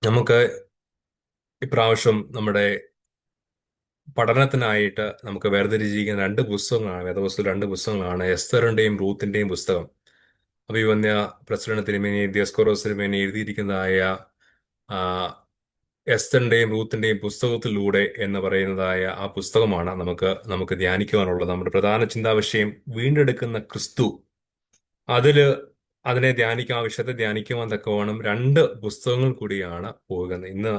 നമുക്ക് ഇപ്രാവശ്യം നമ്മുടെ പഠനത്തിനായിട്ട് നമുക്ക് വേർതിരിച്ചിരിക്കുന്ന രണ്ട് പുസ്തകങ്ങളാണ്, വേദപുസ്തകം രണ്ട് പുസ്തകങ്ങളാണ്, എസ്തറിന്റെയും റൂത്തിന്റെയും പുസ്തകം. അഭിവന്യ പ്രസിഡന്റ് തിരുമേനി ദിയസ്കോറോസ് തിരുമേനി എഴുതിയിരിക്കുന്നതായ ആ, എസ്തറിന്റെയും റൂത്തിന്റെയും പുസ്തകത്തിലൂടെ എന്ന് പറയുന്നതായ ആ പുസ്തകമാണ് നമുക്ക് ധ്യാനിക്കുവാനുള്ളത്. നമ്മുടെ പ്രധാന ചിന്താവിഷയം വീണ്ടെടുക്കുന്ന ക്രിസ്തു. അതില് അതിനെ ധ്യാനിക്കാൻ, ആ വിഷയത്തെ ധ്യാനിക്കുവാൻ തക്കവണ്ണം രണ്ട് പുസ്തകങ്ങൾ കൂടിയാണ് പോകുന്നത്. ഇന്ന്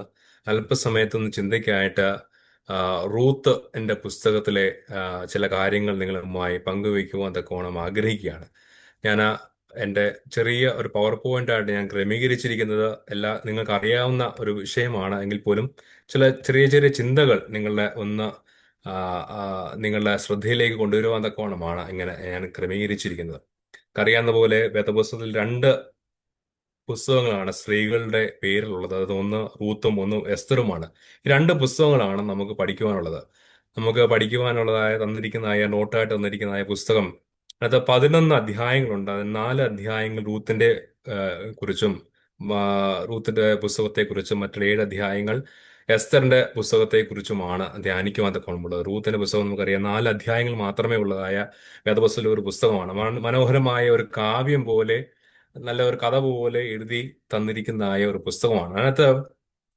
അല്പസമയത്തൊന്ന് ചിന്തയ്ക്കായിട്ട് ആ, റൂത്ത് എന്റെ പുസ്തകത്തിലെ ചില കാര്യങ്ങൾ നിങ്ങളുമായി പങ്കുവയ്ക്കുവാൻ തക്കവണ്ണം ആഗ്രഹിക്കുകയാണ്. ഞാൻ എൻ്റെ ചെറിയ ഒരു പവർ പോയിന്റ് ആയിട്ട് ഞാൻ ക്രമീകരിച്ചിരിക്കുന്നത് നിങ്ങൾക്ക് അറിയാവുന്ന ഒരു വിഷയമാണ് എങ്കിൽ പോലും ചില ചെറിയ ചെറിയ ചിന്തകൾ ആ, ആ, നിങ്ങളുടെ ശ്രദ്ധയിലേക്ക് കൊണ്ടുവരുവാൻ തക്കവണ്ണമാണ് ഇങ്ങനെ ഞാൻ ക്രമീകരിച്ചിരിക്കുന്നത്. അറിയാവുന്ന പോലെ വേദപുസ്തകത്തിൽ രണ്ട് പുസ്തകങ്ങളാണ് സ്ത്രീകളുടെ പേരിലുള്ളത്. അത് ഒന്ന് റൂത്തും ഒന്ന് എസ്തറുമാണ്. ഈ രണ്ട് പുസ്തകങ്ങളാണ് നമുക്ക് പഠിക്കുവാനുള്ളത്. നമുക്ക് പഠിക്കുവാനുള്ളതായ തന്നിരിക്കുന്നതായ നോട്ടായിട്ട് തന്നിരിക്കുന്നതായ പുസ്തകം, അത് 11 അധ്യായങ്ങളുണ്ട്. അത് 4 അധ്യായങ്ങൾ റൂത്തിന്റെ കുറിച്ചും റൂത്തിന്റെ പുസ്തകത്തെക്കുറിച്ചും, മറ്റുള്ള 7 അധ്യായങ്ങൾ എസ്തറിന്റെ പുസ്തകത്തെക്കുറിച്ചുമാണ് ധ്യാനിക്കുവാൻ തക്കമുള്ളത്. റൂത്തിന്റെ പുസ്തകം നമുക്കറിയാം 4 അധ്യായങ്ങൾ മാത്രമേ ഉള്ളതായ വേദപുസ്തകത്തിലെ ഒരു പുസ്തകമാണ്. മനോഹരമായ ഒരു കാവ്യം പോലെ, നല്ല ഒരു കഥ പോലെ എഴുതി തന്നിരിക്കുന്നതായ ഒരു പുസ്തകമാണ്. അതിനകത്ത്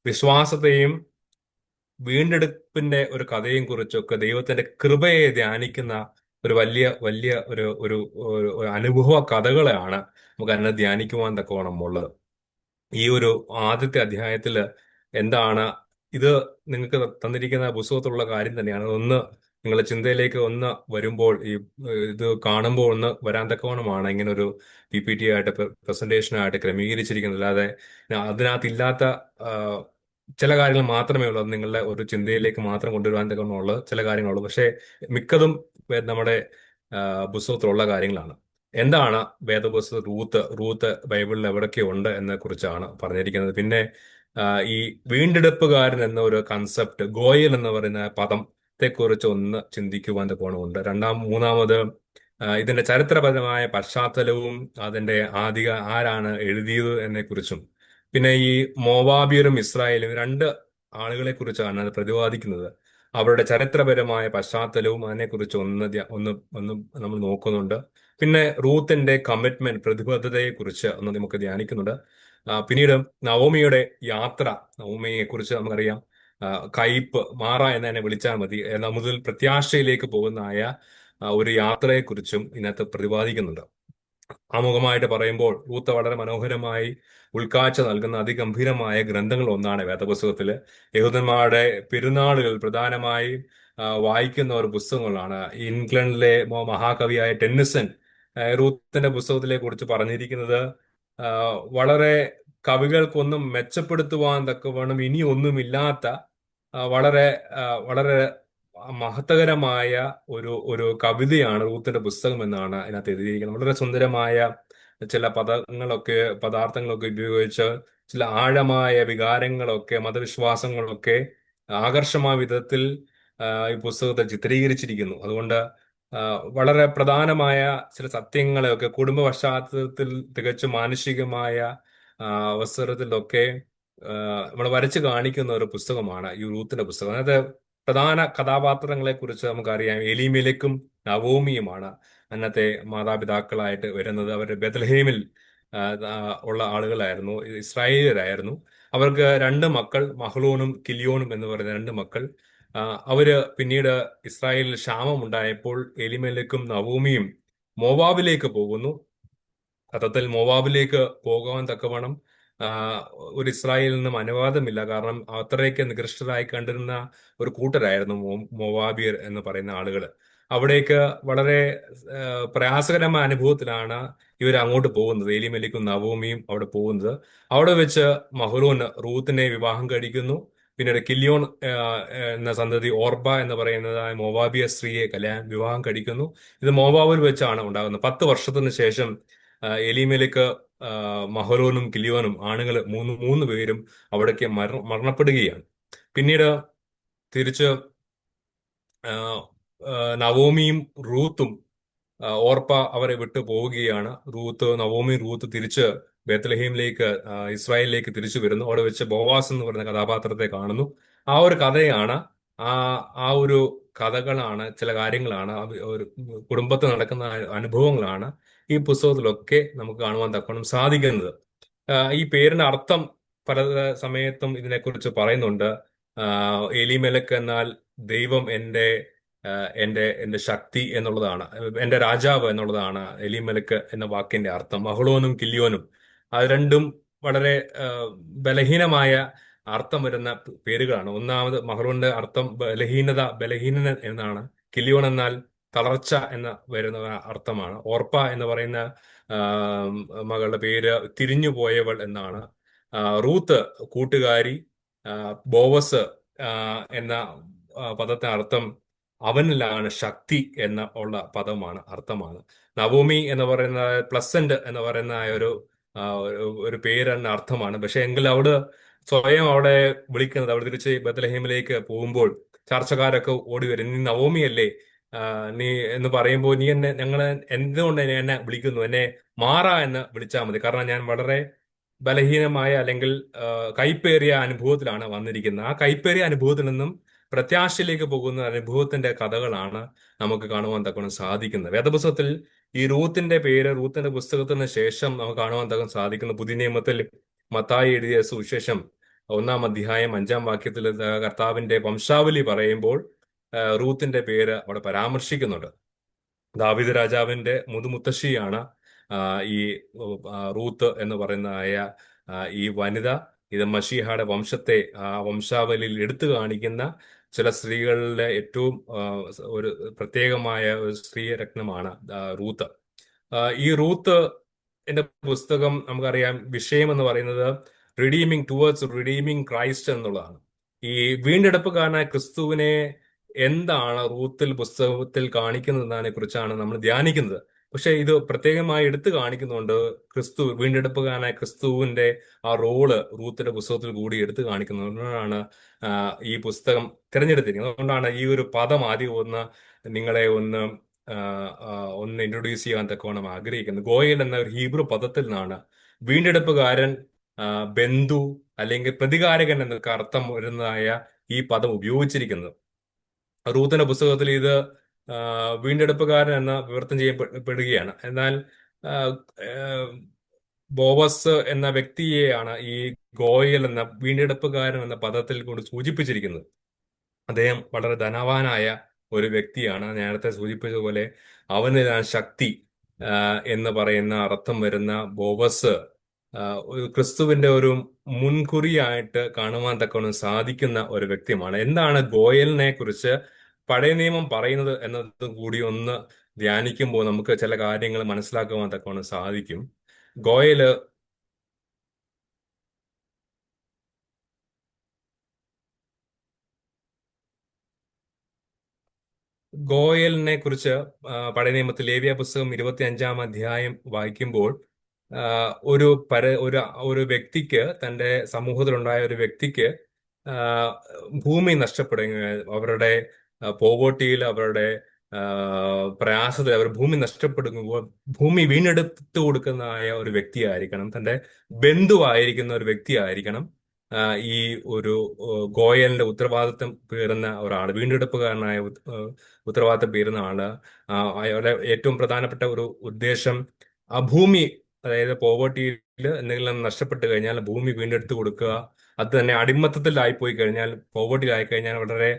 വിശ്വാസത്തെയും വീണ്ടെടുപ്പിന്റെ ഒരു കഥയും കുറിച്ചൊക്കെ ദൈവത്തിന്റെ കൃപയെ ധ്യാനിക്കുന്ന ഒരു വലിയ വലിയ ഒരു അനുഭവ കഥകളാണ് നമുക്ക് അതിനെ ധ്യാനിക്കുവാൻ തക്കവണ്ണം ഉള്ളത്. ഈ ഒരു ആദ്യത്തെ അധ്യായത്തില് എന്താണ് ഇത്, നിങ്ങൾക്ക് തന്നിരിക്കുന്ന പുസ്തകത്തിലുള്ള കാര്യം തന്നെയാണ്. ഒന്ന് നിങ്ങളുടെ ചിന്തയിലേക്ക് ഒന്ന് വരുമ്പോൾ, ഇത് കാണുമ്പോൾ ഒന്ന് വരാൻ തക്കവണ്ണമാണ് ഇങ്ങനെ ഒരു PPT ആയിട്ട്, പ്രസന്റേഷനായിട്ട് ക്രമീകരിച്ചിരിക്കുന്നത്. അല്ലാതെ അതിനകത്തില്ലാത്ത ആ, ചില കാര്യങ്ങൾ മാത്രമേ ഉള്ളൂ. അത് നിങ്ങളുടെ ഒരു ചിന്തയിലേക്ക് മാത്രം കൊണ്ടുവരാൻ തക്കവണ്ണമുള്ള ചില കാര്യങ്ങളുള്ളൂ. പക്ഷേ മിക്കതും നമ്മുടെ പുസ്തകത്തിലുള്ള കാര്യങ്ങളാണ്. എന്താണ് വേദപുസ്തകം റൂത്ത് ബൈബിളിൽ എവിടൊക്കെ ഉണ്ട് എന്നെ കുറിച്ചാണ് പറഞ്ഞിരിക്കുന്നത്. പിന്നെ ആ, ഈ വീണ്ടെടുപ്പുകാരൻ എന്ന ഒരു കൺസെപ്റ്റ്, ഗോയൽ എന്ന് പറയുന്ന പദത്തെ കുറിച്ച് ഒന്ന് ചിന്തിക്കുവാൻ കോണമുണ്ട്. മൂന്നാമത് ഇതിന്റെ ചരിത്രപരമായ പശ്ചാത്തലവും അതിന്റെ ആരാണ് എഴുതിയത് എന്നെ കുറിച്ചും, പിന്നെ ഈ മോവാബിയരും ഇസ്രായേലും രണ്ട് ആളുകളെ കുറിച്ചാണ് അത് പ്രതിപാദിക്കുന്നത്. അവരുടെ ചരിത്രപരമായ പശ്ചാത്തലവും അതിനെക്കുറിച്ച് ഒന്ന് നമ്മൾ നോക്കുന്നുണ്ട്. പിന്നെ റൂത്തിന്റെ കമ്മിറ്റ്മെന്റ്, പ്രതിബദ്ധതയെ കുറിച്ച് ഒന്ന് നമുക്ക് ധ്യാനിക്കുന്നുണ്ട്. പിന്നീട് നവോമിയുടെ യാത്ര, നവോമിയെ കുറിച്ച് നമുക്കറിയാം. ആ, കയ്പ് മാറ എന്ന് തന്നെ വിളിച്ചാൽ മതി. മുതൽ പ്രത്യാശയിലേക്ക് പോകുന്നതായ ഒരു യാത്രയെക്കുറിച്ചും ഇതിനകത്ത് പ്രതിപാദിക്കുന്നുണ്ട്. ആമുഖമായിട്ട് പറയുമ്പോൾ റൂത്ത് വളരെ മനോഹരമായി ഉൾക്കാഴ്ച നൽകുന്ന അതിഗംഭീരമായ ഗ്രന്ഥങ്ങൾ ഒന്നാണ് വേദപുസ്തകത്തില്. യഹൂദന്മാരുടെ പെരുന്നാളുകൾ പ്രധാനമായും വായിക്കുന്ന ഒരു പുസ്തകങ്ങളാണ്. ഇംഗ്ലണ്ടിലെ മഹാകവിയായ ടെന്നിസൺ റൂത്തിന്റെ പുസ്തകത്തിലെ കുറിച്ച് പറഞ്ഞിരിക്കുന്നത്, ആ, വളരെ കവികൾക്കൊന്നും മെച്ചപ്പെടുത്തുവാൻ തക്കവണ്ണം ഇനി ഒന്നുമില്ലാത്ത വളരെ വളരെ മഹത്തകരമായ ഒരു കവിതയാണ് റൂത്തിന്റെ പുസ്തകം എന്നാണ് അതിനകത്ത് എഴുതിയിരിക്കുന്നത്. വളരെ സുന്ദരമായ ചില പദാർത്ഥങ്ങളൊക്കെ ഉപയോഗിച്ച് ചില ആഴമായ വികാരങ്ങളൊക്കെ, മതവിശ്വാസങ്ങളൊക്കെ ആകർഷമായ വിധത്തിൽ ഈ പുസ്തകത്തെ ചിത്രീകരിച്ചിരിക്കുന്നു. അതുകൊണ്ട് ആ, വളരെ പ്രധാനമായ ചില സത്യങ്ങളെയൊക്കെ കുടുംബ പശ്ചാത്തലത്തിൽ തികച്ചും മാനുഷികമായ അവസരത്തിലൊക്കെ നമ്മൾ വരച്ചു കാണിക്കുന്ന ഒരു പുസ്തകമാണ് ഈ റൂത്തിന്റെ പുസ്തകം. അതായത് പ്രധാന കഥാപാത്രങ്ങളെ കുറിച്ച് നമുക്കറിയാം. എലീമേലെക്കും നവോമിയുമാണ് അന്നത്തെ മാതാപിതാക്കളായിട്ട് വരുന്നത്. അവർ ബെത്ലഹേമിൽ ആ, ആ, ഉള്ള ആളുകളായിരുന്നു, ഇസ്രായേലരായിരുന്നു. അവർക്ക് രണ്ട് മക്കൾ, മഹ്ലോനും കിലിയോനും എന്ന് പറയുന്ന രണ്ട് മക്കൾ. ആ, അവര് പിന്നീട് ഇസ്രായേലിൽ ക്ഷാമം ഉണ്ടായപ്പോൾ എലിമേലെക്കും നവോമിയും മോവാബിലേക്ക് പോകുന്നു. സത്യത്തിൽ മോവാബിലേക്ക് പോകാൻ തക്കവണ്ണം ആ, ഒരു ഇസ്രായേലിൽ നിന്നും അനുവാദമില്ല. കാരണം അത്രയ്ക്ക് നികൃഷ്ടരായി കണ്ടിരുന്ന ഒരു കൂട്ടരായിരുന്നു മോവാബിയർ എന്ന് പറയുന്ന ആളുകൾ. അവിടേക്ക് വളരെ ആ, പ്രയാസകരമായ അനുഭവത്തിലാണ് ഇവർ അങ്ങോട്ട് പോകുന്നത്. എലിമേലെക്കും നവോമിയും അവിടെ പോകുന്നത്. അവിടെ വെച്ച് മഹ്ലോൻ റൂത്തിനെ വിവാഹം കഴിക്കുന്നു. പിന്നീട് കില്യോൺ എന്ന സന്തതി ഓർബ എന്ന് പറയുന്നത് മോവാബിയ സ്ത്രീയെ വിവാഹം കഴിക്കുന്നു. ഇത് മോവാബിൽ വെച്ചാണ് ഉണ്ടാകുന്നത്. 10 വർഷത്തിന് ശേഷം എലീമേലെക്ക് മഹലോനും കിലിയോനും ആണുങ്ങൾ മൂന്ന് മൂന്ന് പേരും അവിടേക്ക് മരണപ്പെടുകയാണ്. പിന്നീട് തിരിച്ച് ആ, നവോമിയും റൂത്തും ഓർപ്പ അവരെ വിട്ടു പോവുകയാണ്. നവോമി റൂത്ത് തിരിച്ച് ബേത്ലഹീമിലേക്ക്, ഇസ്രായേലിലേക്ക് തിരിച്ചു വരുന്നു. അവിടെ വെച്ച് ബോവാസ് എന്ന് പറയുന്ന കഥാപാത്രത്തെ കാണുന്നു. ആ ഒരു കഥയാണ്, ആ ആ ഒരു കഥകളാണ്, ചില കാര്യങ്ങളാണ്, ഒരു കുടുംബത്തിൽ നടക്കുന്ന അനുഭവങ്ങളാണ് ഈ പുസ്തകത്തിലൊക്കെ നമുക്ക് കാണുവാൻ തക്കണം സാധിക്കുന്നത്. ഈ പേരിന് അർത്ഥം പല സമയത്തും ഇതിനെക്കുറിച്ച് പറയുന്നുണ്ട്. എലിമെലക്ക് എന്നാൽ ദൈവം എന്റെ എന്റെ ശക്തി എന്നുള്ളതാണ്, എന്റെ രാജാവ് എന്നുള്ളതാണ് എലിമെലക്ക് എന്ന വാക്കിന്റെ അർത്ഥം. മഹ്ളോനും കില്യോനും അത് രണ്ടും വളരെ ബലഹീനമായ അർത്ഥം വരുന്ന പേരുകളാണ്. ഒന്നാമത് മഹ്ളോന്റെ അർത്ഥം ബലഹീനത, ബലഹീനൻ എന്നാണ്. കില്യോൻ എന്നാൽ തളർച്ച എന്ന വരുന്ന അർത്ഥമാണ്. ഓർപ്പ എന്ന് പറയുന്ന ആ, മകളുടെ പേര് തിരിഞ്ഞു പോയവൾ എന്നാണ്. റൂത്ത് കൂട്ടുകാരി. ബോവസ് ആ, എന്ന പദത്തിന് അർത്ഥം അവനിലാണ് ശക്തി എന്ന ഉള്ള പദമാണ്, അർത്ഥമാണ്. നവോമി എന്ന് പറയുന്ന പ്ലസന്റ് എന്ന് പറയുന്ന ഒരു പേര് എന്ന അർത്ഥമാണ്. പക്ഷെ എങ്കിൽ അവിടെ സ്വയം അവിടെ വിളിക്കുന്നത്, അവിടെ തിരിച്ച് ബത്ലഹേമിലേക്ക് പോകുമ്പോൾ ചർച്ചക്കാരൊക്കെ ഓടി വരും, നീ നവോമിയല്ലേ, ആ, നീ എന്ന് പറയുമ്പോൾ, നീ ഞങ്ങളെ എന്തുകൊണ്ട് എന്നെ വിളിക്കുന്നു, എന്നെ മാറ എന്ന് വിളിച്ചാൽ മതി, കാരണം ഞാൻ വളരെ ബലഹീനമായ അല്ലെങ്കിൽ കൈപ്പേറിയ അനുഭവത്തിലാണ് വന്നിരിക്കുന്നത്. ആ കൈപ്പേറിയ അനുഭവത്തിൽ നിന്നും പ്രത്യാശയിലേക്ക് പോകുന്ന അനുഭവത്തിന്റെ കഥകളാണ് നമുക്ക് കാണുവാൻ തക്കണം സാധിക്കുന്നത്. വേദപുസ്തകത്തിൽ ഈ റൂത്തിന്റെ പേര്, റൂത്തിന്റെ പുസ്തകത്തിന് ശേഷം നമുക്ക് കാണുവാൻ തക്കം സാധിക്കുന്നു. പുതിയ നിയമത്തിൽ മത്തായി എഴുതിയ സുവിശേഷം 1-ാം അധ്യായം 5-ാം വാക്യത്തിൽ കർത്താവിന്റെ വംശാവലി പറയുമ്പോൾ റൂത്തിന്റെ പേര് അവിടെ പരാമർശിക്കുന്നുണ്ട്. ദാവീദ് രാജാവിന്റെ മുതുമുത്തശ്ശിയാണ് ഈ റൂത്ത് എന്ന് പറയുന്നതായ ഈ വനിത. ഇത് മശീഹയുടെ വംശത്തെ, ആ വംശാവലിയിൽ എടുത്തു കാണിക്കുന്ന ചില സ്ത്രീകളുടെ ഏറ്റവും ഒരു പ്രത്യേകമായ ഒരു സ്ത്രീ രത്നമാണ് റൂത്ത്. ഈ റൂത്ത് എന്റെ പുസ്തകം നമുക്കറിയാം, വിഷയം എന്ന് പറയുന്നത് റിഡീമിംഗ് ക്രൈസ്റ്റ് എന്നുള്ളതാണ്. ഈ വീണ്ടെടുപ്പുകാരനായ ക്രിസ്തുവിനെ എന്താണ് റൂത്തിൽ പുസ്തകത്തിൽ കാണിക്കുന്നതിനെ കുറിച്ചാണ് നമ്മൾ ധ്യാനിക്കുന്നത്. പക്ഷെ ഇത് പ്രത്യേകമായി എടുത്തു കാണിക്കുന്നുണ്ട്. വീണ്ടെടുപ്പുകാരനായ ക്രിസ്തുവിന്റെ ആ റോള് റൂത്തിന്റെ പുസ്തകത്തിൽ കൂടി എടുത്തു കാണിക്കുന്നതുകൊണ്ടാണ് ഈ പുസ്തകം തിരഞ്ഞെടുത്തിരിക്കുന്നത്. അതുകൊണ്ടാണ് ഈ ഒരു പദം ആദ്യം നിങ്ങളെ ആ, ഒന്ന് ഇൻട്രൊഡ്യൂസ് ചെയ്യാൻ തക്കവണ്ണം ആഗ്രഹിക്കുന്നത്. ഗോയൽ എന്ന ഒരു ഹീബ്രു പദത്തിൽ നിന്നാണ് വീണ്ടെടുപ്പുകാരൻ, ബന്ധു അല്ലെങ്കിൽ പ്രതികാരകൻ എന്നൊക്കെ അർത്ഥം വരുന്നതായ ഈ പദം ഉപയോഗിച്ചിരിക്കുന്നത്. റൂത്തിന്റെ പുസ്തകത്തിൽ ഇത് വീണ്ടെടുപ്പുകാരൻ എന്ന വിവർത്തനം ചെയ്യപ്പെടുകയാണ്. എന്നാൽ ആ, ആ, ബോവസ് എന്ന വ്യക്തിയെയാണ് ഈ ഗോയൽ എന്ന വീണ്ടെടുപ്പുകാരൻ എന്ന പദത്തിൽ കൊണ്ട് സൂചിപ്പിച്ചിരിക്കുന്നത്. അദ്ദേഹം വളരെ ധനവാനായ ഒരു വ്യക്തിയാണ്. നേരത്തെ സൂചിപ്പിച്ചതുപോലെ അവനിലാണ് ശക്തി എന്ന് പറയുന്ന അർത്ഥം വരുന്ന ബോവസ് ഒരു ക്രിസ്തുവിന്റെ ഒരു മുൻകുറിയായിട്ട് കാണുവാൻ തക്കവണ്ണം സാധിക്കുന്ന ഒരു വ്യക്തിയാണ്. എന്താണ് ഗോയലിനെ കുറിച്ച് പഴയ നിയമം പറയുന്നത് എന്നത് കൂടി ഒന്ന് ധ്യാനിക്കുമ്പോൾ നമുക്ക് ചില കാര്യങ്ങൾ മനസ്സിലാക്കുവാൻ തക്കവണ്ണം സാധിക്കും. ഗോയല് ഗോയലിനെ കുറിച്ച് പഴയ നിയമത്തിൽ ലേവ്യ പുസ്തകം 25-ാം അധ്യായം വായിക്കുമ്പോൾ ആ, ഒരു പര ഒരു ഒരു വ്യക്തിക്ക്, തന്റെ സമൂഹത്തിലുണ്ടായ ഒരു വ്യക്തിക്ക് ആ, ഭൂമി നഷ്ടപ്പെടുകയും അവരുടെ പോവേർട്ടിയിൽ, അവരുടെ പ്രയാസത്തിൽ അവർ ഭൂമി നഷ്ടപ്പെടുമ്പോൾ ഭൂമി വീണ്ടെടുത്ത് കൊടുക്കുന്നതായ ഒരു വ്യക്തിയായിരിക്കണം, തന്റെ ബന്ധുവായിരിക്കുന്ന ഒരു വ്യക്തിയായിരിക്കണം ഈ ഒരു ഗോയലിന്റെ ഉത്തരവാദിത്വം പേറുന്ന ഒരാൾ, വീണ്ടെടുപ്പുകാരനായ ഉത്തരവാദിത്തം പേരുന്ന ആള്. അയാളുടെ ഏറ്റവും പ്രധാനപ്പെട്ട ഒരു ഉദ്ദേശം ആ ഭൂമി, അതായത് പോവർട്ടിയിൽ എന്തെങ്കിലും നഷ്ടപ്പെട്ട് കഴിഞ്ഞാൽ ഭൂമി വീണ്ടെടുത്ത് കൊടുക്കുക. അത് തന്നെ അടിമത്തത്തിലായി പോയി കഴിഞ്ഞാൽ, പോവർട്ടിയിലായി കഴിഞ്ഞാൽ, വളരെ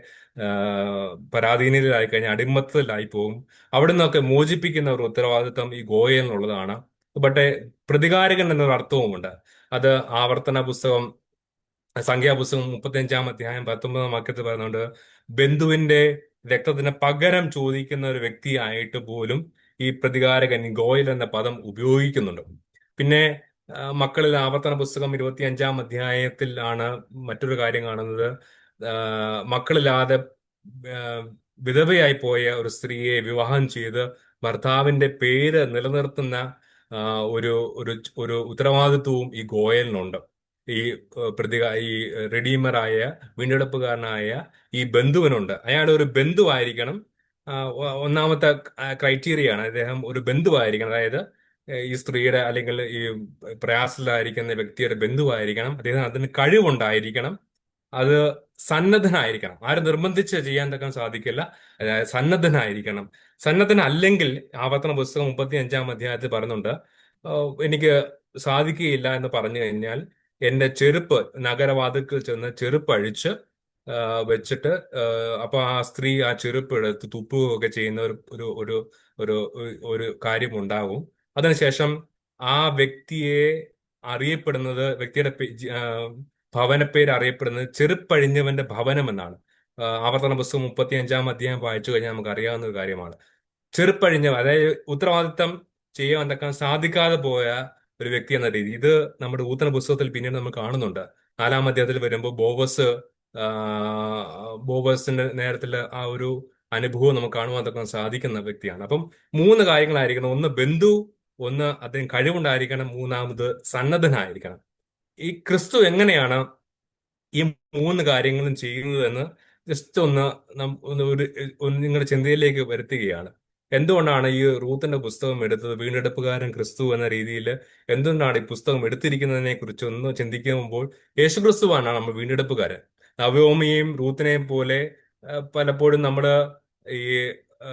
പരാധീനതയിലായി കഴിഞ്ഞാൽ അടിമത്തത്തിലായി പോകും. അവിടെ നിന്നൊക്കെ മോചിപ്പിക്കുന്ന ഒരു ഉത്തരവാദിത്വം ഈ ഗോയലിനുള്ളതാണ്. ബട്ട് പ്രതികാരകൻ എന്നൊരു അർത്ഥവുമുണ്ട്. അത് ആവർത്തന പുസ്തകം, സംഖ്യാപുസ്തകം 35-ാം അധ്യായം 19-ാം വാക്യത്തിൽ പറയുന്നുണ്ട്, ബന്ധുവിന്റെ രക്തത്തിന് പകരം ചോദിക്കുന്ന ഒരു വ്യക്തിയായിട്ട് പോലും ഈ പ്രതികാരകൻ, ഈ ഗോയൽ എന്ന പദം ഉപയോഗിക്കുന്നുണ്ട്. പിന്നെ മക്കളിൽ ആവർത്തന പുസ്തകം 25-ാം അധ്യായത്തിലാണ് മറ്റൊരു കാര്യം കാണുന്നത്. മക്കളില്ലാതെ വിധവയായി പോയ ഒരു സ്ത്രീയെ വിവാഹം ചെയ്ത് ഭർത്താവിന്റെ പേര് നിലനിർത്തുന്ന ഒരു ഒരു ഒരു ഉത്തരവാദിത്വവും ഈ ഗോയലിനുണ്ട്. ഈ ഈ റിഡീമറായ, വീണ്ടെടുപ്പുകാരനായ ഈ ബന്ധുവിനുണ്ട്. അയാൾ ഒരു ബന്ധുവായിരിക്കണം. ഒന്നാമത്തെ ക്രൈറ്റീരിയ ആണ്, അദ്ദേഹം ഒരു ബന്ധുവായിരിക്കണം. അതായത് ഈ സ്ത്രീയുടെ അല്ലെങ്കിൽ ഈ പ്രയാസത്തിലായിരിക്കുന്ന വ്യക്തിയുടെ ബന്ധുവായിരിക്കണം. അദ്ദേഹത്തിന് അതിന് കഴിവുണ്ടായിരിക്കണം. അത് സന്നദ്ധനായിരിക്കണം. ആരും നിർബന്ധിച്ച് ചെയ്യാൻ തക്കാൻ സാധിക്കില്ല. സന്നദ്ധനായിരിക്കണം. സന്നദ്ധനല്ലെങ്കിൽ ആവർത്തന പുസ്തകം 35-ാം അധ്യായത്തിൽ പറയുന്നുണ്ട്, എനിക്ക് സാധിക്കുകയില്ല എന്ന് പറഞ്ഞു കഴിഞ്ഞാൽ എന്റെ ചെരുപ്പ് നഗരവാതിൽക്കൽ ചെന്ന് ചെരുപ്പ് അഴിച്ച് ആ, വെച്ചിട്ട് അപ്പൊ ആ സ്ത്രീ ആ ചെരുപ്പ് എടുത്ത് തുപ്പുകയൊക്കെ ചെയ്യുന്ന ഒരു ഒരു ഒരു ഒരു കാര്യമുണ്ടാകും. അതിനുശേഷം ആ വ്യക്തിയെ അറിയപ്പെടുന്നത്, വ്യക്തിയുടെ ഭവനപ്പേര് അറിയപ്പെടുന്നത് ചെരുപ്പഴിഞ്ഞവന്റെ ഭവനം എന്നാണ്. ആവർത്തന പുസ്തകം 35-ാം അധ്യായം വായിച്ചു കഴിഞ്ഞാൽ നമുക്ക് അറിയാവുന്ന ഒരു കാര്യമാണ്. ചെറുപ്പഴിഞ്ഞവൻ, അതായത് ഉത്തരവാദിത്തം ചെയ്യാൻ തക്കാൻ സാധിക്കാതെ പോയ ഒരു വ്യക്തി എന്ന രീതി. ഇത് നമ്മുടെ നൂതന പുസ്തകത്തിൽ പിന്നീട് നമ്മൾ കാണുന്നുണ്ട്. 4-ാം അധ്യായത്തിൽ വരുമ്പോൾ ആ, ബോവസിന്റെ നേരത്തിലെ ആ ഒരു അനുഭവം നമുക്ക് കാണുവാൻ തക്കാൻ സാധിക്കുന്ന വ്യക്തിയാണ്. അപ്പം മൂന്ന് കാര്യങ്ങളായിരിക്കണം: ഒന്ന് ബന്ധു, ഒന്ന് അദ്ദേഹം കഴിവുണ്ടായിരിക്കണം, മൂന്നാമത് സന്നദ്ധനായിരിക്കണം. ഈ ക്രിസ്തു എങ്ങനെയാണ് ഈ മൂന്ന് കാര്യങ്ങളും ചെയ്യുന്നതെന്ന് ജസ്റ്റ് ഒന്ന് ഒന്ന് നിങ്ങളുടെ ചിന്തയിലേക്ക് വരുത്തുകയാണ്. എന്തുകൊണ്ടാണ് ഈ റൂത്തിന്റെ പുസ്തകം എടുത്തത്? വീണ്ടെടുപ്പുകാരൻ ക്രിസ്തു എന്ന രീതിയിൽ എന്തുകൊണ്ടാണ് ഈ പുസ്തകം എടുത്തിരിക്കുന്നതിനെ കുറിച്ച് ഒന്ന് ചിന്തിക്കുമ്പോൾ, യേശുക്രിസ്തുവാണ് നമ്മൾ വീണ്ടെടുപ്പുകാരൻ. നവോമിയെയും റൂത്തിനെയും പോലെ പലപ്പോഴും നമ്മുടെ ഈ ആ,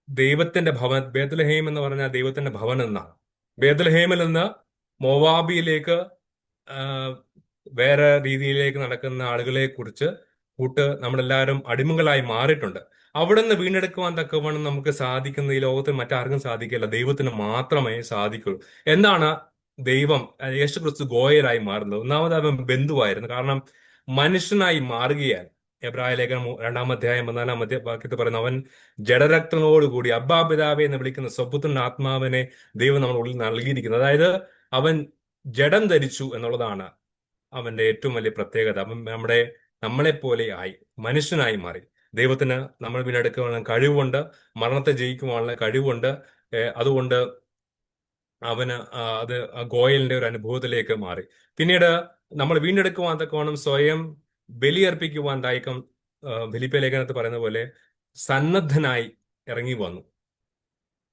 ദൈവത്തിന്റെ ഭവൻ, ബേത്ലഹേം എന്ന് പറഞ്ഞാൽ ദൈവത്തിന്റെ ഭവൻ എന്നാണ്. ബേത്ലഹേമിൽ നിന്ന് മോവാബിയിലേക്ക് ആ, വേറെ രീതിയിലേക്ക് നടക്കുന്ന ആളുകളെ കുറിച്ച് നമ്മളെല്ലാവരും അടിമകളായി മാറിയിട്ടുണ്ട്. അവിടെ നിന്ന് വീണ്ടെടുക്കുവാൻ തക്കവണ്ണം നമുക്ക് സാധിക്കുന്ന ഈ ലോകത്തിൽ മറ്റാർക്കും സാധിക്കില്ല, ദൈവത്തിന് മാത്രമേ സാധിക്കുള്ളൂ. എന്താണ് ദൈവം? യേശുക്രിസ്തു ഗോയലായി മാറുന്നത്. ഒന്നാമത് അവൻ ബന്ധുവായിരുന്നു. കാരണം മനുഷ്യനായി മാറുകയാൽ എബ്രായ ലേഖനം 2-ാം അധ്യായം 14-ാം വാക്യത്തിൽ പറയുന്നു, അവൻ ജഡരക്തങ്ങളോടുകൂടി അബ്ബാ പിതാവേ എന്ന് വിളിക്കുന്ന സ്വപുത്രന്റെ ആത്മാവിനെ ദൈവം നമ്മുടെ ഉള്ളിൽ നൽകിയിരിക്കുന്നത്. അതായത് അവൻ ജഡം ധരിച്ചു എന്നുള്ളതാണ് അവന്റെ ഏറ്റവും വലിയ പ്രത്യേകത. അവൻ നമ്മളെപ്പോലെ ആയി, മനുഷ്യനായി മാറി. ദൈവത്തിന് നമ്മൾ വീണ്ടെടുക്കുവാനുള്ള കഴിവുണ്ട്, മരണത്തെ ജയിക്കുവാനുള്ള കഴിവുണ്ട്. അതുകൊണ്ട് അവന് അത് ആ ഗോയലിന്റെ ഒരു അനുഭവത്തിലേക്ക് മാറി. പിന്നീട് നമ്മൾ വീണ്ടെടുക്കുവാൻ തക്കവണ്ണം സ്വയം ബലിയർപ്പിക്കുവാൻ തായിക്കം ഫിലിപ്പിയ ലേഖനത്തിൽ പറയുന്ന പോലെ സന്നദ്ധനായി ഇറങ്ങി വന്നു.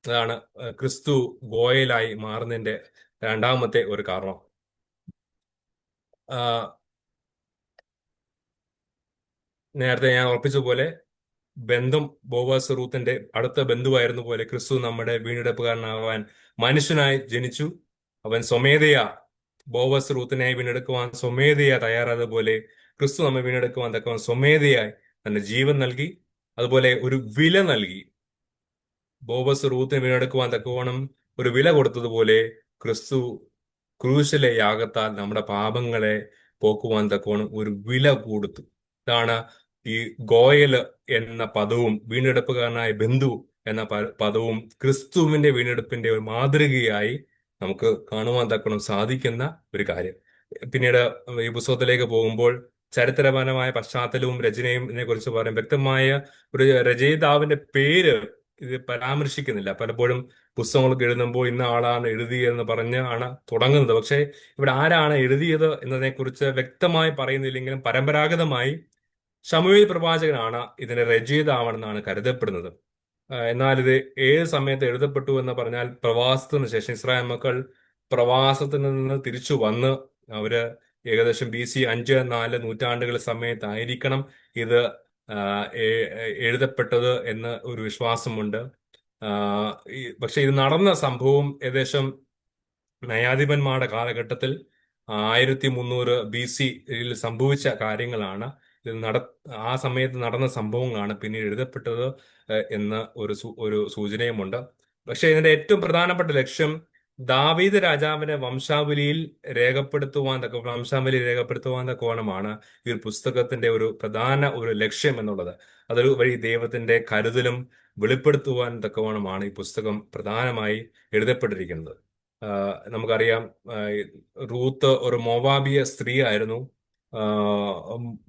അതാണ് ക്രിസ്തു ഗോയലായി മാറുന്നതിന്റെ രണ്ടാമത്തെ ഒരു കാരണം. ആ, നേരത്തെ ഞാൻ ഉറപ്പിച്ച പോലെ ബന്ധം ബോവാസ് റൂത്തിന്റെ അടുത്ത ബന്ധുവായിരുന്ന പോലെ ക്രിസ്തു നമ്മുടെ വീണ്ടെടുപ്പുകാരനാവാൻ മനുഷ്യനായി ജനിച്ചു. അവൻ സ്വമേധയാ ബോവാസ് റൂത്തിനെ വീണ്ടെടുക്കുവാൻ സ്വമേധയാ തയ്യാറായതുപോലെ പോലെ ക്രിസ്തു നമ്മെ വീണ്ടെടുക്കുവാൻ തക്കവൻ സ്വമേധയായി തന്റെ ജീവൻ നൽകി. അതുപോലെ ഒരു വില നൽകി. ബോവസ് റൂത്തിനെ വീണ്ടെടുക്കുവാൻ തക്കവണ്ണം ഒരു വില കൊടുത്തതുപോലെ ക്രിസ്തു ക്രൂശിലെ യാഗത്താൽ നമ്മുടെ പാപങ്ങളെ പോക്കുവാൻ തക്കവണ്ണം ഒരു വില കൊടുത്തു. ഇതാണ് ഈ ഗോയൽ എന്ന പദവും വീണ്ടെടുപ്പുകാരനായ ബന്ധു എന്ന പദവും ക്രിസ്തുവിന്റെ വീണ്ടെടുപ്പിന്റെ ഒരു മാതൃകയായി നമുക്ക് കാണുവാൻ തക്കണം സാധിക്കുന്ന ഒരു കാര്യം. പിന്നീട് ഈ പുസ്തകത്തിലേക്ക് പോകുമ്പോൾ ചരിത്രപരമായ പശ്ചാത്തലവും രചനയും ഇതിനെ കുറിച്ച് പറയും. വ്യക്തമായ ഒരു രചയിതാവിന്റെ പേര് ഇത് പരാമർശിക്കുന്നില്ല. പലപ്പോഴും പുസ്തകങ്ങളൊക്കെ എഴുതുമ്പോൾ ഇന്ന ആളാണ് എഴുതിയതെന്ന് പറഞ്ഞ് ആണ് തുടങ്ങുന്നത്. പക്ഷെ ഇവിടെ ആരാണ് എഴുതിയത് എന്നതിനെക്കുറിച്ച് വ്യക്തമായി പറയുന്നില്ലെങ്കിലും പരമ്പരാഗതമായി ശമൂവേൽ പ്രവാചകനാണ് ഇതിന്റെ രചയിതാവണമെന്നാണ് കരുതപ്പെടുന്നത്. എന്നാൽ ഇത് ഏത് സമയത്ത് എഴുതപ്പെട്ടു എന്ന് പറഞ്ഞാൽ പ്രവാസത്തിന് ശേഷം ഇസ്രായേൽ മക്കൾ പ്രവാസത്തിൽ നിന്ന് തിരിച്ചു വന്ന് അവര് ഏകദേശം BC 5-4 നൂറ്റാണ്ടുകൾ സമയത്തായിരിക്കണം ഇത് എഴുതപ്പെട്ടത് എന്ന് ഒരു വിശ്വാസമുണ്ട്. പക്ഷെ ഇത് നടന്ന സംഭവം ഏകദേശം ന്യായാധിപന്മാരുടെ കാലഘട്ടത്തിൽ 1300 BC-യിൽ സംഭവിച്ച കാര്യങ്ങളാണ്. ഇത് ആ സമയത്ത് നടന്ന സംഭവങ്ങളാണ് പിന്നീട് എഴുതപ്പെട്ടത് എന്ന ഒരു സൂചനയുമുണ്ട്. പക്ഷെ ഇതിന്റെ ഏറ്റവും പ്രധാനപ്പെട്ട ലക്ഷ്യം ദാവീദ് രാജാവിന്റെ വംശാവലി രേഖപ്പെടുത്തുവാൻ തക്കവണ്ണമാണ് ഈ ഒരു പുസ്തകത്തിന്റെ ഒരു പ്രധാന ഒരു ലക്ഷ്യം എന്നുള്ളത്. അതൊരു വഴി ദൈവത്തിന്റെ കരുതലും വെളിപ്പെടുത്തുവാൻ തക്കവണ്ണമാണ് ഈ പുസ്തകം പ്രധാനമായി എഴുതപ്പെട്ടിരിക്കുന്നത്. നമുക്കറിയാം, റൂത്ത് ഒരു മോവാബിയ സ്ത്രീ ആയിരുന്നു.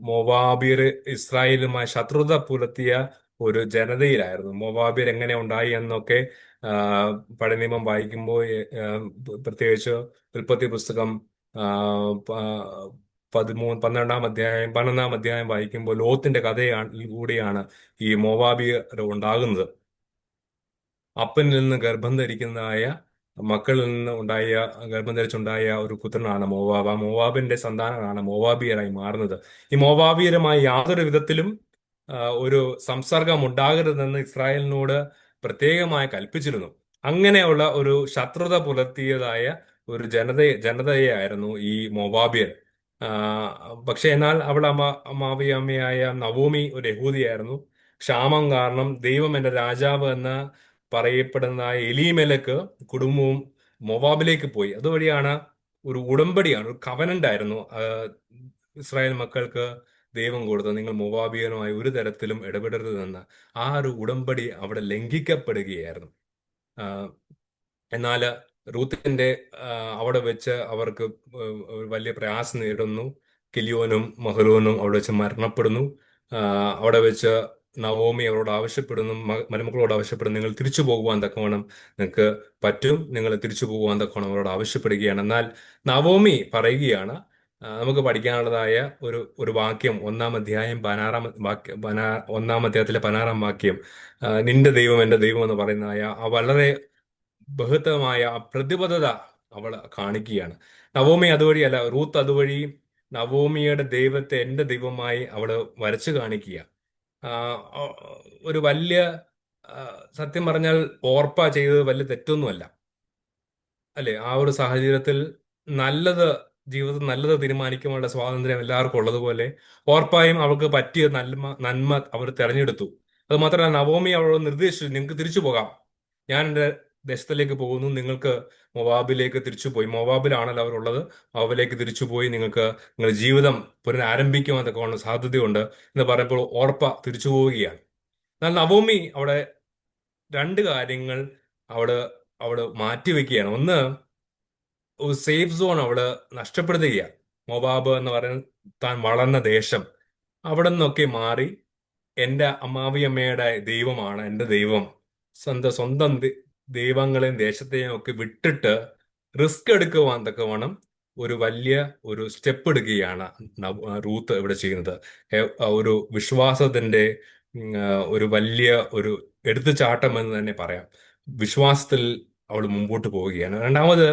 മോവാബിയർ ഇസ്രായേലുമായി ശത്രുത പുലർത്തിയ ഒരു ജനതയിലായിരുന്നു. മോവാബിയർ എങ്ങനെ ഉണ്ടായി എന്നൊക്കെ പഴയ നിയമം വായിക്കുമ്പോൾ, പ്രത്യേകിച്ച് ഉൽപ്പത്തി പുസ്തകം 12-ാം അധ്യായം വായിക്കുമ്പോൾ ലോത്തിന്റെ കഥയിലൂടെയാണ് ഈ മോവാബിയർ ഉണ്ടാകുന്നത്. അപ്പനിൽ നിന്ന് ഗർഭം ധരിക്കുന്നതായ മക്കളിൽ നിന്ന് ഉണ്ടായ ഗർഭം ധരിച്ചുണ്ടായ ഒരു പുത്രനാണ് മോവാബ്. ആ മോവാബിന്റെ സന്താനങ്ങളാണ് മോവാബിയരായി മാറുന്നത്. ഈ മോവാബിയരുമായി യാതൊരു വിധത്തിലും ഒരു സംസർഗം ഉണ്ടാകരുതെന്ന് ഇസ്രായേലിനോട് പ്രത്യേകമായി കൽപ്പിച്ചിരുന്നു. അങ്ങനെയുള്ള ഒരു ശത്രുത പുലർത്തിയതായ ഒരു ജനതയായിരുന്നു ഈ മൊവാബിയർ. ആ, പക്ഷെ എന്നാൽ അവളുടെ അമ്മാവിയമ്മയായ നവോമി ഒരു യഹൂദിയായിരുന്നു. ക്ഷാമം കാരണം ദൈവം എന്റെ രാജാവ് എന്ന് പറയപ്പെടുന്ന എലീമേലെക്ക് കുടുംബവും മൊവാബിലേക്ക് പോയി. അതുവഴിയാണ് ഒരു ഉടമ്പടിയാണ്, ഒരു കവനന്റ് ആയിരുന്നു ഇസ്രായേൽ മക്കൾക്ക് ദൈവം കൊടുത്തത്. നിങ്ങൾ മൊവാബിയനുമായി ഒരു തരത്തിലും ഇടപെടരുതെന്ന്. ആ ഒരു ഉടമ്പടി അവിടെ ലംഘിക്കപ്പെടുകയായിരുന്നു. ആ, എന്നാൽ റൂത്തിന്റെ ആ, അവിടെ വെച്ച് അവർക്ക് ഒരു വലിയ പ്രയാസം നേരിടുന്നു. കിലിയോനും മഹ്ലോനും അവിടെ വെച്ച് മരണപ്പെടുന്നു. ആ, അവിടെ വെച്ച് നവോമി അവരോട് ആവശ്യപ്പെടുന്നു, മരുമക്കളോട് ആവശ്യപ്പെടുന്നു, നിങ്ങൾ തിരിച്ചു പോകുവാൻ തക്കവണ്ണം നിങ്ങൾക്ക് പറ്റും, നിങ്ങൾ തിരിച്ചു പോകുവാൻ തക്കവണ്ണം അവരോട് ആവശ്യപ്പെടുകയാണ്. എന്നാൽ നവോമി പറയുകയാണ്, നമുക്ക് പഠിക്കാനുള്ളതായ ഒരു വാക്യം, 1-ാം അധ്യായം 1-ാം അധ്യായത്തിലെ 16-ാം വാക്യം, നിന്റെ ദൈവം എന്റെ ദൈവം എന്ന് പറയുന്നതായ ആ വളരെ ബൃഹത്തമായ ആ പ്രതിബദ്ധത അവൾ കാണിക്കുകയാണ്. നവോമി അതുവഴിയല്ല, റൂത്ത് അതുവഴി നവോമിയുടെ ദൈവത്തെ എന്റെ ദൈവമായി അവള് വരച്ചു കാണിക്കുക. ആ, ആ, ഒരു വലിയ ആ, സത്യം പറഞ്ഞാൽ ഓർപ്പ ചെയ്തത് വലിയ തെറ്റൊന്നുമല്ല, അല്ലെ? ആ ഒരു സാഹചര്യത്തിൽ നല്ലത്, ജീവിതത്തിൽ നല്ലത് തീരുമാനിക്കുവാനുള്ള സ്വാതന്ത്ര്യം എല്ലാവർക്കും ഉള്ളതുപോലെ ഓർപ്പായും അവൾക്ക് പറ്റിയ നന്മ അവർ തെരഞ്ഞെടുത്തു. അത് മാത്രമല്ല, നവോമി അവളോട് നിർദ്ദേശിച്ചു, നിങ്ങൾക്ക് തിരിച്ചു പോകാം, ഞാൻ എൻ്റെ ദേശത്തിലേക്ക് പോകുന്നു, നിങ്ങൾക്ക് മൊവാബിലേക്ക് തിരിച്ചുപോയി, മൊവാബിലാണല്ലോ അവരുള്ളത്, മൊവാബിലേക്ക് തിരിച്ചുപോയി നിങ്ങൾക്ക് നിങ്ങളുടെ ജീവിതം പുനരാരംഭിക്കുവാൻ തക്കവണ്ണം സാധ്യതയുണ്ട് എന്ന് പറയുമ്പോൾ ഓർപ്പ തിരിച്ചു പോവുകയാണ്. എന്നാൽ നവോമി അവിടെ രണ്ട് കാര്യങ്ങൾ അവള് അവള് മാറ്റിവെക്കുകയാണ്. ഒന്ന്, ഒരു സേഫ് സോൺ അവള് നഷ്ടപ്പെടുത്തുകയാണ്. മൊബാബ് എന്ന് പറയുന്ന താൻ വളർന്ന ദേശം, അവിടെ നിന്നൊക്കെ മാറി എന്റെ അമ്മാവിയമ്മയുടെ ദൈവമാണ് എന്റെ ദൈവം, സ്വന്തം ദൈവങ്ങളെയും ദേശത്തെയും ഒക്കെ വിട്ടിട്ട് റിസ്ക് എടുക്കുവാൻ തക്കവണ്ണം ഒരു വലിയ ഒരു സ്റ്റെപ്പ് എടുക്കുകയാണ് റൂത്ത് ഇവിടെ ചെയ്യുന്നത്. ഒരു വിശ്വാസത്തിന്റെ ഒരു വലിയ ഒരു എടുത്തുചാട്ടം എന്ന് തന്നെ പറയാം. വിശ്വാസത്തിൽ അവൾ മുമ്പോട്ട് പോവുകയാണ്. രണ്ടാമത്,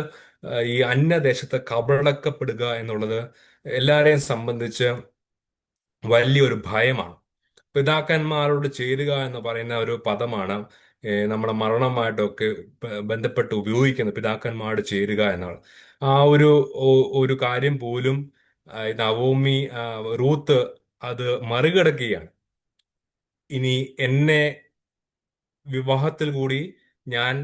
ഈ അന്യദേശത്ത് കബളക്കപ്പെടുക എന്നുള്ളത് എല്ലാവരെയും സംബന്ധിച്ച് വലിയൊരു ഭയമാണ്. പിതാക്കന്മാരോട് ചേരുക എന്ന് പറയുന്ന ഒരു പദമാണ് നമ്മുടെ മരണമായിട്ടൊക്കെ ബന്ധപ്പെട്ട് ഉപയോഗിക്കുന്നത്. പിതാക്കന്മാരോട് ചേരുക എന്നാണ്. ആ ഒരു കാര്യം പോലും നവോമി, റൂത്ത് അത് മറികടക്കുകയാണ്. ഇനി എന്നെ വിവാഹത്തിൽ കൂടി ഞാൻ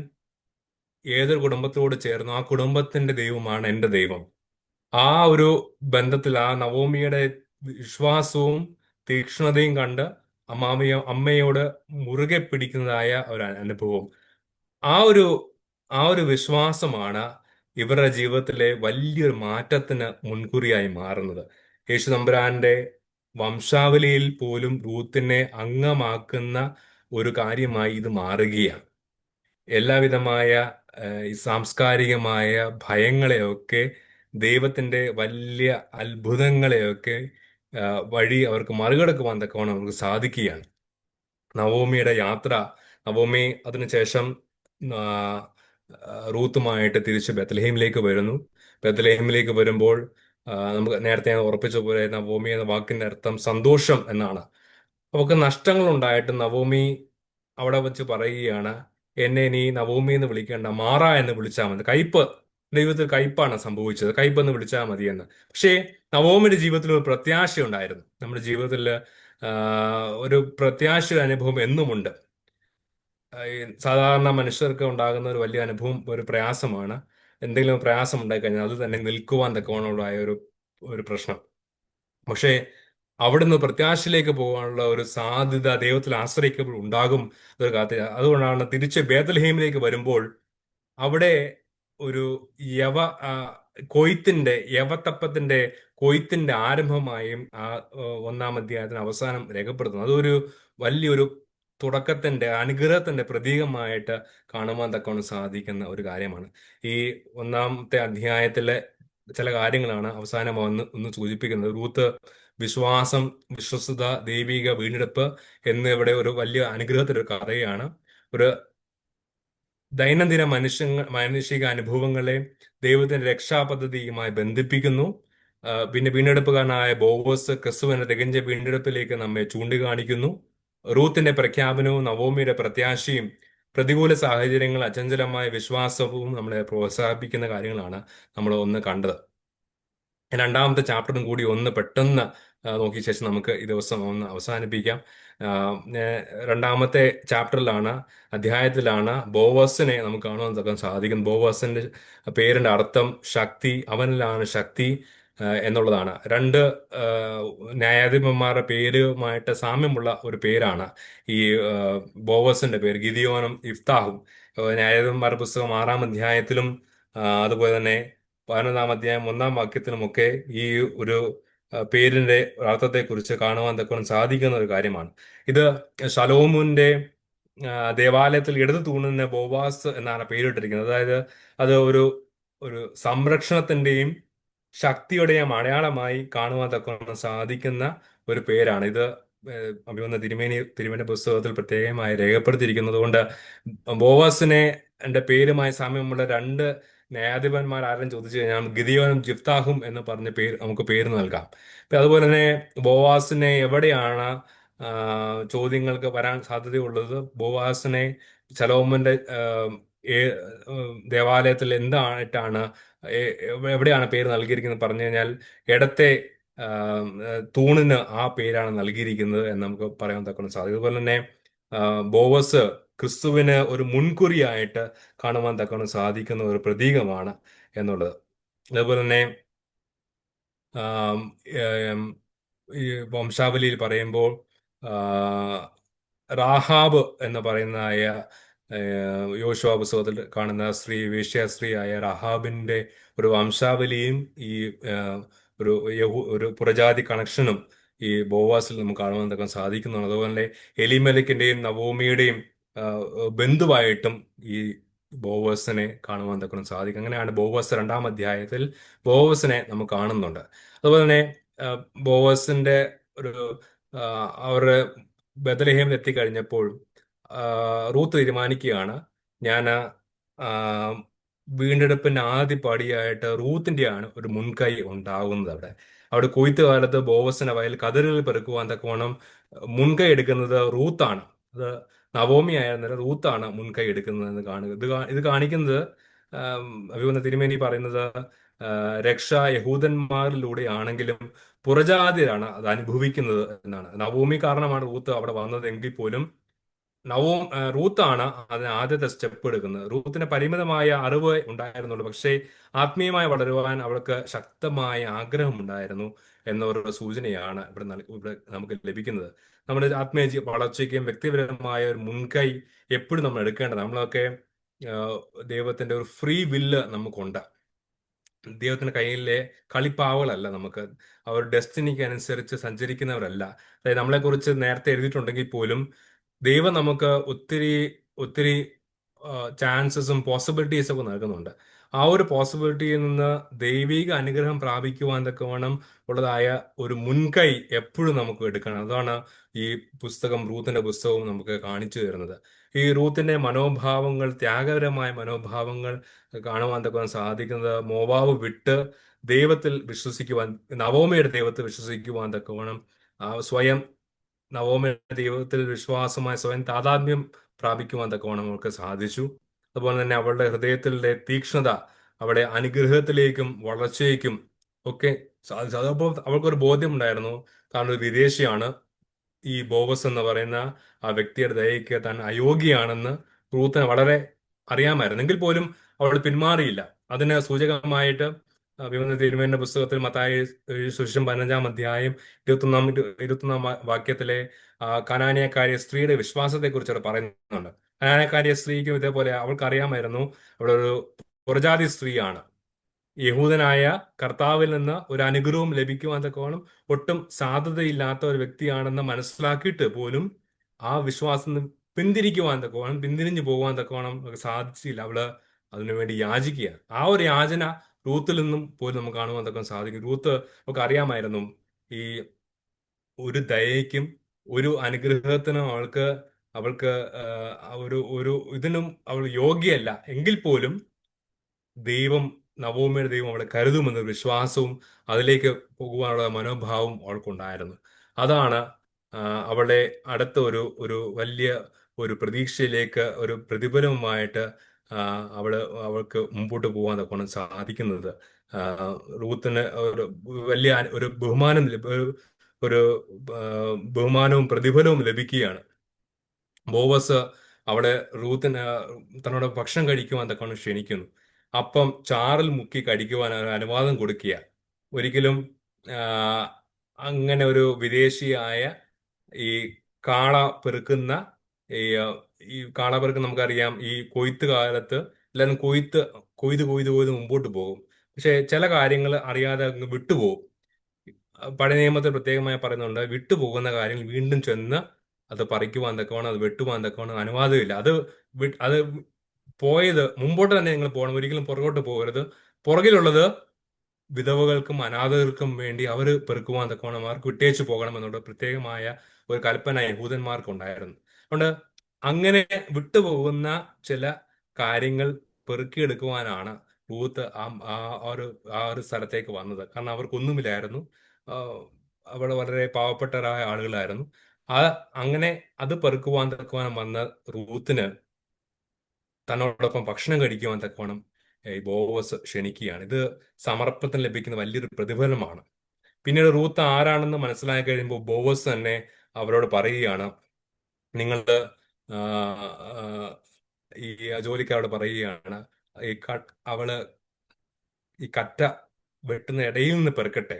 ഏതൊരു കുടുംബത്തോട് ചേർന്നു, ആ കുടുംബത്തിന്റെ ദൈവമാണ് എന്റെ ദൈവം. ആ ഒരു ബന്ധത്തിൽ ആ നവോമിയുടെ വിശ്വാസവും തീക്ഷ്ണതയും കണ്ട് അമ്മയോട് മുറുകെ പിടിക്കുന്നതായ ഒരു അനുഭവം, ആ ഒരു ആ ഒരു വിശ്വാസമാണ് ഇവരുടെ ജീവിതത്തിലെ വലിയൊരു മാറ്റത്തിന് മുൻകുറിയായി മാറുന്നത്. യേശു തമ്പുരാന്റെ വംശാവലിയിൽ പോലും റൂത്തിനെ അംഗമാക്കുന്ന ഒരു കാര്യമായി ഇത് മാറുകയാണ്. എല്ലാവിധമായ ഈ സാംസ്കാരികമായ ഭയങ്ങളെയൊക്കെ ദൈവത്തിന്റെ വലിയ അത്ഭുതങ്ങളെയൊക്കെ വഴി അവർക്ക് മറികടക്കുവാൻ തക്കവണ്ണം അവർക്ക് സാധിക്കുകയാണ്. നവോമിയുടെ യാത്ര, നവോമി അതിനുശേഷം ആ, റൂത്തുമായിട്ട് തിരിച്ച് ബethlehem-ലേക്ക് വരുന്നു. ബethlehem-ലേക്ക് വരുമ്പോൾ നമുക്ക് നേരത്തെ ഞാൻ ഉറപ്പിച്ച പോലെ നവോമി എന്ന വാക്കിന്റെ അർത്ഥം സന്തോഷം എന്നാണ്. അവൾക്ക് നഷ്ടങ്ങൾ ഉണ്ടായിട്ട് നവോമി അവിടെ വെച്ച് പറയുകയാണ്, എന്നെ നീ നവോമി എന്ന് വിളിക്കേണ്ട, മാറ എന്ന് വിളിച്ചാൽ മതി. കയ്പ്, ദൈവത്തിൽ കയ്പാണ് സംഭവിച്ചത്, കയ്പ് എന്ന് വിളിച്ചാൽ മതി എന്ന്. പക്ഷേ നവോമിയുടെ ജീവിതത്തിൽ ഒരു പ്രത്യാശ ഉണ്ടായിരുന്നു. നമ്മുടെ ജീവിതത്തിൽ ഒരു പ്രത്യാശ അനുഭവം എന്നുമുണ്ട്. ഈ സാധാരണ മനുഷ്യർക്ക് ഉണ്ടാകുന്ന ഒരു വലിയ അനുഭവം ഒരു പ്രയാസമാണ്. എന്തെങ്കിലും പ്രയാസം ഉണ്ടായി കഴിഞ്ഞാൽ അത് തന്നെ നിൽക്കുവാൻ തക്കവണ്ണമുള്ള ഒരു ഒരു പ്രശ്നം. പക്ഷേ അവിടുന്ന് പ്രത്യാശയിലേക്ക് പോകാനുള്ള ഒരു സാധ്യത ദൈവത്തിൽ ആശ്രയിക്കുമ്പോൾ ഉണ്ടാകും. ഒരു കാത്തി അതുകൊണ്ടാണ് തിരിച്ച് ബേത്ലഹേമിലേക്ക് വരുമ്പോൾ അവിടെ ഒരു യവ ആ, യവത്തപ്പത്തിന്റെ കൊയ്ത്തിന്റെ ആരംഭമായും ആ 1-ാം അധ്യായത്തിന് അവസാനം രേഖപ്പെടുത്തുന്നു. അതൊരു വലിയൊരു തുടക്കത്തിന്റെ അനുഗ്രഹത്തിന്റെ പ്രതീകമായിട്ട് കാണുവാൻ തക്കവണ്ണം സാധിക്കുന്ന ഒരു കാര്യമാണ്. ഈ 1-ാമത്തെ അധ്യായത്തിലെ ചില കാര്യങ്ങളാണ് അവസാനം ഒന്ന് സൂചിപ്പിക്കുന്നത്. റൂത്ത് വിശ്വാസം, വിശ്വസ്തത, ദൈവിക വീണ്ടെടുപ്പ് എന്നിവിടെ ഒരു വലിയ അനുഗ്രഹത്തിന്റെ ഒരു കഥയാണ്. ഒരു ദൈനംദിന മാനുഷിക അനുഭവങ്ങളെ ദൈവത്തിന്റെ രക്ഷാപദ്ധതിയുമായി ബന്ധിപ്പിക്കുന്നു. പിന്നെ വീണ്ടെടുപ്പുകാരനായ ബോവസ് ക്രിസ്തുവിന്റെ തികഞ്ഞ വീണ്ടെടുപ്പിലേക്ക് നമ്മെ ചൂണ്ടിക്കാണിക്കുന്നു. റൂത്തിന്റെ പ്രഖ്യാപനവും നവോമിയുടെ പ്രത്യാശയും പ്രതികൂല സാഹചര്യങ്ങൾ അചഞ്ചലമായ വിശ്വാസവും നമ്മളെ പ്രോത്സാഹിപ്പിക്കുന്ന കാര്യങ്ങളാണ് നമ്മൾ ഒന്ന് കണ്ടത്. രണ്ടാമത്തെ ചാപ്റ്ററും കൂടി ഒന്ന് പെട്ടെന്ന് നോക്കിയ ശേഷം നമുക്ക് ഈ ദിവസം ഒന്ന് അവസാനിപ്പിക്കാം. ആ, രണ്ടാമത്തെ ചാപ്റ്ററിലാണ്, അധ്യായത്തിലാണ് ബോവസിനെ നമുക്ക് കാണുവാൻ സാധിക്കും. ബോവസിന്റെ പേരിന്റെ അർത്ഥം ശക്തി, അവനിലാണ് ശക്തി എന്നുള്ളതാണ്. രണ്ട് ആ, ന്യായാധിപന്മാരുടെ പേരുമായിട്ട് സാമ്യമുള്ള ഒരു പേരാണ് ഈ ബോവസിന്റെ പേര്, ഗിദിയോനും ഇഫ്താഹും. ന്യായാധിപന്മാരുടെ പുസ്തകം 6-ാം അധ്യായത്തിലും അതുപോലെ തന്നെ 11-ാം അധ്യായം 1-ാം വാക്യത്തിലുമൊക്കെ ഈ ഒരു പേരിന്റെ അർത്ഥത്തെക്കുറിച്ച് കാണുവാൻ തക്കവണ്ണം സാധിക്കുന്ന ഒരു കാര്യമാണ്. ഇത് ശലോമോന്റെ ദേവാലയത്തിൽ ഇടതു തൂണിന് ബോവാസ് എന്നാണ് പേരിട്ടിരിക്കുന്നത്. അതായത് അത് ഒരു ഒരു സംരക്ഷണത്തിന്റെയും ശക്തിയുടെയും അടയാളമായി കാണുവാൻ തക്കവണ്ണം സാധിക്കുന്ന ഒരു പേരാണ് ഇത്. അഭിമന്യ തിരുമേനി പുസ്തകത്തിൽ പ്രത്യേകമായി രേഖപ്പെടുത്തിയിരിക്കുന്നത് കൊണ്ട് ബോവാസിനെ എന്റെ പേരുമായി സാമ്യമുള്ള രണ്ട് ന്യായാധിപന്മാർ ആരും ചോദിച്ചു കഴിഞ്ഞാൽ ഗിദിയോനും ജിഫ്താഹും എന്ന് പറഞ്ഞ പേര് നമുക്ക് പേര് നൽകാം. ഇപ്പൊ അതുപോലെ തന്നെ ബോവാസിനെ എവിടെയാണ് ചോദ്യങ്ങൾക്ക് വരാൻ സാധ്യതയുള്ളത്? ബോവാസിനെ ശലോമോന്റെ ദേവാലയത്തിൽ എന്തായിട്ടാണ് എവിടെയാണ് പേര് നൽകിയിരിക്കുന്നത് പറഞ്ഞു കഴിഞ്ഞാൽ ഇടത്തെ തൂണിന് ആ പേരാണ് നൽകിയിരിക്കുന്നത് എന്ന് നമുക്ക് പറയാൻ തക്കണം സാധിക്കും. അതുപോലെ തന്നെ ബോവസ് ക്രിസ്തുവിന് ഒരു മുൻകുറിയായിട്ട് കാണുവാൻ തക്കണം സാധിക്കുന്ന ഒരു പ്രതീകമാണ് എന്നുള്ളത്. അതുപോലെ തന്നെ ആം, ഏം, ഈ വംശാവലിയിൽ പറയുമ്പോൾ റാഹാബ് എന്ന് പറയുന്നതായ യോശുവ പുസ്തകത്തിൽ കാണുന്ന വേശ്യാസ്ത്രീയായ റാഹാബിന്റെ ഒരു വംശാവലിയും ഈ ആ, ഒരു പുറജാതി കണക്ഷനും ഈ ബോവാസിൽ നമുക്ക് കാണുവാൻ തക്കാൻ സാധിക്കുന്നതാണ്. അതുപോലെ തന്നെ എലിമലക്കിന്റെയും നവോമിയുടെയും ആ, ബന്ധുവായിട്ടും ഈ ബോവസിനെ കാണുവാൻ തക്കണം സാധിക്കും. അങ്ങനെയാണ് ബോവസ് 2-ാം അധ്യായത്തിൽ ബോവസിനെ നമുക്ക് കാണുന്നുണ്ട്. അതുപോലെ തന്നെ ബോവസിന്റെ ഒരു അവരുടെ ബദലഹേമിൽ എത്തിക്കഴിഞ്ഞപ്പോൾ റൂത്ത് തീരുമാനിക്കുകയാണ്, ഞാൻ വീണ്ടെടുപ്പിന്റെ ആദ്യ പടിയായിട്ട് റൂത്തിന്റെയാണ് ഒരു മുൻകൈ ഉണ്ടാകുന്നത്. അവിടെ കൊയ്ത്ത് കാലത്ത് ബോവസിന്റെ വയൽ കതിരുകൾ പെറുക്കുവാൻ തക്കവണ്ണം മുൻകൈ എടുക്കുന്നത് റൂത്താണ്. അത് നവോമി ആയിരുന്നില്ല, റൂത്താണ് മുൻകൈ എടുക്കുന്നത് എന്ന് കാണുക. ഇത് കാണിക്കുന്നത് അഭിമന്യ തിരുമേനി പറയുന്നത് രക്ഷ യഹൂദന്മാരിലൂടെയാണെങ്കിലും പുറജാതിയാണ് അത് അനുഭവിക്കുന്നത് എന്നാണ്. നവോമി കാരണമാണ് റൂത്ത് അവിടെ വന്നത് എങ്കിൽ പോലും റൂത്താണ് അതിന് ആദ്യത്തെ സ്റ്റെപ്പ് എടുക്കുന്നത്. റൂത്തിന് പരിമിതമായ അറിവ് ഉണ്ടായിരുന്നുള്ളൂ, പക്ഷേ ആത്മീയമായി വളരുവാൻ അവൾക്ക് ശക്തമായ ആഗ്രഹമുണ്ടായിരുന്നു എന്നൊരു സൂചനയാണ് ഇവിടെ നമുക്ക് ലഭിക്കുന്നത്. നമ്മുടെ ആത്മീയ വളർച്ചയ്ക്കും വ്യക്തിപരമായ ഒരു മുൻകൈ എപ്പോഴും നമ്മൾ എടുക്കേണ്ടത്. നമ്മളൊക്കെ ദൈവത്തിന്റെ ഒരു ഫ്രീ വില്ല് നമുക്കുണ്ട്. ദൈവത്തിന്റെ കയ്യിലെ കളിപ്പാവകളല്ല നമുക്ക്. അവർ ഡെസ്റ്റിനിക്ക് അനുസരിച്ച് സഞ്ചരിക്കുന്നവരല്ല. അതായത് നമ്മളെക്കുറിച്ച് നേരത്തെ എഴുതിയിട്ടുണ്ടെങ്കിൽ പോലും ദൈവം നമുക്ക് ഒത്തിരി ഒത്തിരി ചാൻസസും പോസിബിലിറ്റീസും ഒക്കെ നൽകുന്നുണ്ട്. ആ ഒരു പോസിബിലിറ്റിയിൽ നിന്ന് ദൈവിക അനുഗ്രഹം പ്രാപിക്കുവാൻ തക്കവണ്ണം ഉള്ളതായ ഒരു മുൻകൈ എപ്പോഴും നമുക്ക് എടുക്കണം. അതാണ് ഈ റൂത്തിന്റെ പുസ്തകവും നമുക്ക് കാണിച്ചു തരുന്നത്. ഈ റൂത്തിന്റെ മനോഭാവങ്ങൾ, ത്യാഗപരമായ മനോഭാവങ്ങൾ കാണുവാൻ തക്കവണ്ണം സാധിക്കുന്നത് മോവാബ് വിട്ട് ദൈവത്തിൽ വിശ്വസിക്കുവാൻ, നവോമിയുടെ ദൈവത്തിൽ വിശ്വസിക്കുവാൻ തക്കവണ്ണം സ്വയം നവോമിയുടെ ദൈവത്തിൽ വിശ്വാസമായ സ്വയം താതാത്മ്യം പ്രാപിക്കുവാൻ തക്കവണ്ണം അവൾക്ക് സാധിച്ചു. അതുപോലെ തന്നെ അവളുടെ ഹൃദയത്തിലെ തീക്ഷ്ണത അവളുടെ അനുഗ്രഹത്തിലേക്കും വളർച്ചയ്ക്കും ഒക്കെ സാധിച്ചു. അതപ്പോൾ അവൾക്കൊരു ബോധ്യം ഉണ്ടായിരുന്നു, താൻ ഒരു വിദേശിയാണ്, ഈ ബോവസ് എന്ന് പറയുന്ന ആ വ്യക്തിയുടെ ദയയ്ക്ക് താൻ അയോഗ്യയാണെന്ന് റൂത്തിന് വളരെ അറിയാമായിരുന്നു. എങ്കിൽ പോലും അവൾ പിന്മാറിയില്ല. അതിന് സൂചകമായിട്ട് വിമല തിരുമേനിയുടെ പുസ്തകത്തിൽ മത്തായി സുവിശേഷം 15-ാം അധ്യായം 21-ാം വാക്യത്തിലെ കനാന്യക്കാരിയ സ്ത്രീയുടെ വിശ്വാസത്തെ കുറിച്ച് അവിടെ പറയുന്നുണ്ട്. കനാന്യക്കാരിയ സ്ത്രീക്കും ഇതേപോലെ അവൾക്ക് അറിയാമായിരുന്നു അവളൊരു പുറജാതി സ്ത്രീയാണ്, യഹൂദനായ കർത്താവിൽ നിന്ന് ഒരു അനുഗ്രഹവും ലഭിക്കുവാൻ തക്കവണ്ണം ഒട്ടും സാധ്യതയില്ലാത്ത ഒരു വ്യക്തിയാണെന്ന് മനസ്സിലാക്കിയിട്ട് പോലും ആ വിശ്വാസം പിന്തിരിഞ്ഞു പോകുവാൻ തക്കവണ്ണം സാധിച്ചില്ല. അവള് അതിനുവേണ്ടി യാചിക്കുക. ആ ഒരു യാചന റൂത്തിൽ നിന്നും പോലും നമുക്ക് കാണുവാൻ തക്കവണ്ണം സാധിക്കും. റൂത്ത് ഒക്കെ അറിയാമായിരുന്നു ഈ ഒരു ദയയ്ക്കും ഒരു അനുഗ്രഹത്തിനും അവൾക്ക് അവൾക്ക് ഒരു ഒരു ഇതിനും അവൾ യോഗ്യയല്ല എങ്കിൽ പോലും ദൈവം, നവോമിയുടെ ദൈവം അവളെ കരുതുമെന്ന വിശ്വാസവും അതിലേക്ക് പോകുവാനുള്ള മനോഭാവവും അവൾക്കുണ്ടായിരുന്നു. അതാണ് ആ, അവളെ അടുത്ത ഒരു ഒരു വലിയ ഒരു പ്രതീക്ഷയിലേക്ക്, ഒരു പ്രതിഫലവുമായിട്ട് ആ, അവൾക്ക് മുമ്പോട്ട് പോകാൻ കൊണ്ട് സാധിക്കുന്നത്. ആ, റൂത്തിന് ഒരു വലിയ ഒരു ബഹുമാനം ഒരു ആ, ബഹുമാനവും പ്രതിഫലവും ലഭിക്കുകയാണ്. ബോവസ് അവിടെ റൂത്തിന് തന്നോട് ഭക്ഷണം കഴിക്കുവാൻ തക്കവണ്ണം ക്ഷണിക്കുന്നു. അപ്പം ചാറിൽ മുക്കി കഴിക്കുവാൻ ഒരു അനുവാദം കൊടുക്കുക. ഒരിക്കലും ആ, അങ്ങനെ ഒരു വിദേശിയായ ഈ കാള പെറുക്കുന്ന ഈ ഈ കാള പെറുക്കുന്ന നമുക്കറിയാം, ഈ കൊയ്ത്ത് കാലത്ത് എല്ലാവരും കൊയ്ത് കൊയ്ത് കൊയ്ത് മുമ്പോട്ട് പോകും. പക്ഷെ ചില കാര്യങ്ങൾ അറിയാതെ അങ്ങ് വിട്ടുപോകും. പഴയ നിയമത്തിൽ പ്രത്യേകമായി പറയുന്നുണ്ട്, വിട്ടുപോകുന്ന കാര്യങ്ങൾ വീണ്ടും ചെന്ന് അത് പറിക്കുവാൻ തക്കവണ്ണം, അത് വെട്ടുവാൻ തക്കവണ്ണം അനുവാദമില്ല. അത് പോയത് മുമ്പോട്ട് തന്നെ നിങ്ങൾ പോകണം, ഒരിക്കലും പുറകോട്ട് പോകരുത്. പുറകിലുള്ളത് വിധവകൾക്കും അനാഥകൾക്കും വേണ്ടി അവർ പെറുക്കുവാൻ തക്കവണ്ണം അവർക്ക് വിട്ടേച്ചു പോകണം എന്നുള്ള പ്രത്യേകമായ ഒരു കൽപ്പന യഹൂദന്മാർക്കുണ്ടായിരുന്നു. അതുകൊണ്ട് അങ്ങനെ വിട്ടുപോകുന്ന ചില കാര്യങ്ങൾ പെറുക്കിയെടുക്കുവാനാണ് റൂത്ത് ആ ആ ഒരു സ്ഥലത്തേക്ക് വന്നത്. കാരണം അവർക്കൊന്നുമില്ലായിരുന്നു. ആ, അവിടെ വളരെ പാവപ്പെട്ടവരായ ആളുകളായിരുന്നു. ആ അങ്ങനെ അത് പെറുക്കുവാൻ തക്കുവാൻ വന്ന റൂത്തിന് തന്നോടൊപ്പം ഭക്ഷണം കഴിക്കുവാൻ തക്കവണ്ണം ഈ ബോവസ് ക്ഷണിക്കുകയാണ്. ഇത് സമർപ്പണത്തിന് ലഭിക്കുന്ന വലിയൊരു പ്രതിഫലമാണ്. പിന്നീട് റൂത്ത് ആരാണെന്ന് മനസ്സിലാക്കി കഴിയുമ്പോൾ ബോവസ് തന്നെ അവരോട് പറയുകയാണ്, നിങ്ങൾ ആ, ആ, ഈ ജോലിക്കാരോട് പറയുകയാണ്, അവള് ഈ കറ്റ വെട്ടുന്ന ഇടയിൽ നിന്ന് പെറുക്കട്ടെ,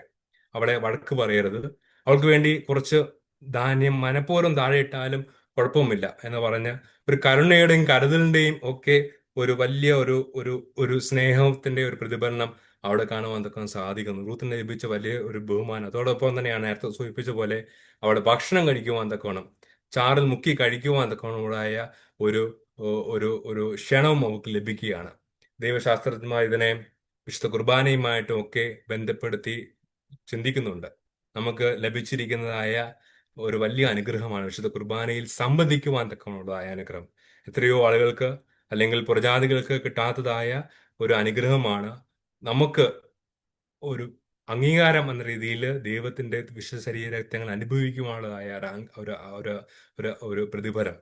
അവളെ വഴക്ക് പറയരുത്, അവൾക്ക് വേണ്ടി കുറച്ച് ധാന്യം മനഃപൂർവ്വം താഴെ ഇട്ടാലും കുഴപ്പമില്ല എന്ന് പറഞ്ഞ് ഒരു കരുണയുടെയും കരുതലിന്റെയും ഒക്കെ ഒരു വലിയ ഒരു ഒരു ഒരു സ്നേഹത്തിന്റെ ഒരു പ്രതിഫലനം അവിടെ കാണുവാൻ തക്കാൻ സാധിക്കുന്നു. റൂത്തിന് ലഭിച്ച വലിയ ഒരു ബഹുമാനം. അതോടൊപ്പം തന്നെയാണ് നേരത്തെ സൂചിപ്പിച്ച പോലെ അവിടെ ഭക്ഷണം കഴിക്കുവാൻ തക്കോണം, ചാറിൽ മുക്കി കഴിക്കുവാൻ തക്കോണമുള്ളതായ ഒരു ഒരു ഒരു ക്ഷണവും അവർക്ക് ലഭിക്കുകയാണ്. ദൈവശാസ്ത്രജ്ഞന്മാർ ഇതിനെ വിശുദ്ധ കുർബാനയുമായിട്ടും ഒക്കെ ബന്ധപ്പെടുത്തി ചിന്തിക്കുന്നുണ്ട്. നമുക്ക് ലഭിച്ചിരിക്കുന്നതായ ഒരു വലിയ അനുഗ്രഹമാണ് വിശുദ്ധ കുർബാനയിൽ സംബന്ധിക്കുവാൻ തക്കമുള്ളതായ അനുഗ്രഹം. എത്രയോ ആളുകൾക്ക് അല്ലെങ്കിൽ പുറജാതികൾക്ക് കിട്ടാത്തതായ ഒരു അനുഗ്രഹമാണ്. നമുക്ക് ഒരു അംഗീകാരം എന്ന രീതിയിൽ ദൈവത്തിന്റെ വിശുദ്ധ ശരീരങ്ങൾ അനുഭവിക്കുവാനുള്ളതായ ഒരു ഒരു ഒരു ഒരു പ്രതിഫലം.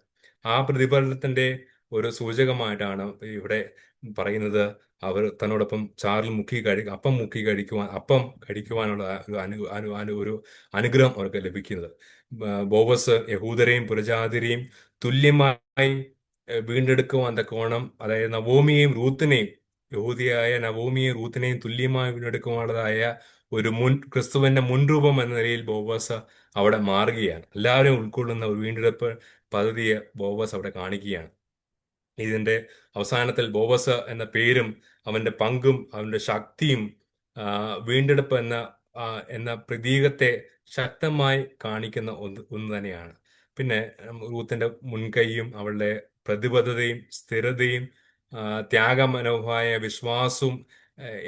ആ പ്രതിഫലത്തിന്റെ ഒരു സൂചകമായിട്ടാണ് ഇവിടെ പറയുന്നത്, അവർ തന്നോടൊപ്പം ചാറിൽ അപ്പം മുക്കി കഴിക്കുവാൻ, അപ്പം കഴിക്കുവാനുള്ള ഒരു ഒരു അനുഗ്രഹം അവർക്ക് ലഭിക്കുന്നത്. ബോവസ് യഹൂദരെയും പുരജാതിരെയും തുല്യമായി വീണ്ടെടുക്കുവാൻ തക്കവണ്ണം, അതായത് നവോമിയെയും റൂത്തിനെയും, യഹൂദിയായ നവോമിയെയും റൂത്തിനെയും തുല്യമായി വീണ്ടെടുക്കുവാനുള്ളതായ ഒരു ക്രിസ്തുവിന്റെ മുൻരൂപം എന്ന നിലയിൽ ബോവസ് അവിടെ മാറുകയാണ്. എല്ലാവരും ഉൾക്കൊള്ളുന്ന ഒരു വീണ്ടെടുപ്പ് പദ്ധതിയെ ബോവസ് അവിടെ കാണിക്കുകയാണ്. ഇതിന്റെ അവസാനത്തിൽ ബോവസ് എന്ന പേരും അവന്റെ പങ്കും അവന്റെ ശക്തിയും വീണ്ടെടുപ്പ് എന്ന പ്രതീകത്തെ ശക്തമായി കാണിക്കുന്ന ഒന്ന് തന്നെയാണ്. പിന്നെ റൂത്തിന്റെ മുൻകൈയും അവളുടെ പ്രതിബദ്ധതയും സ്ഥിരതയും ത്യാഗമനോഭായ വിശ്വാസവും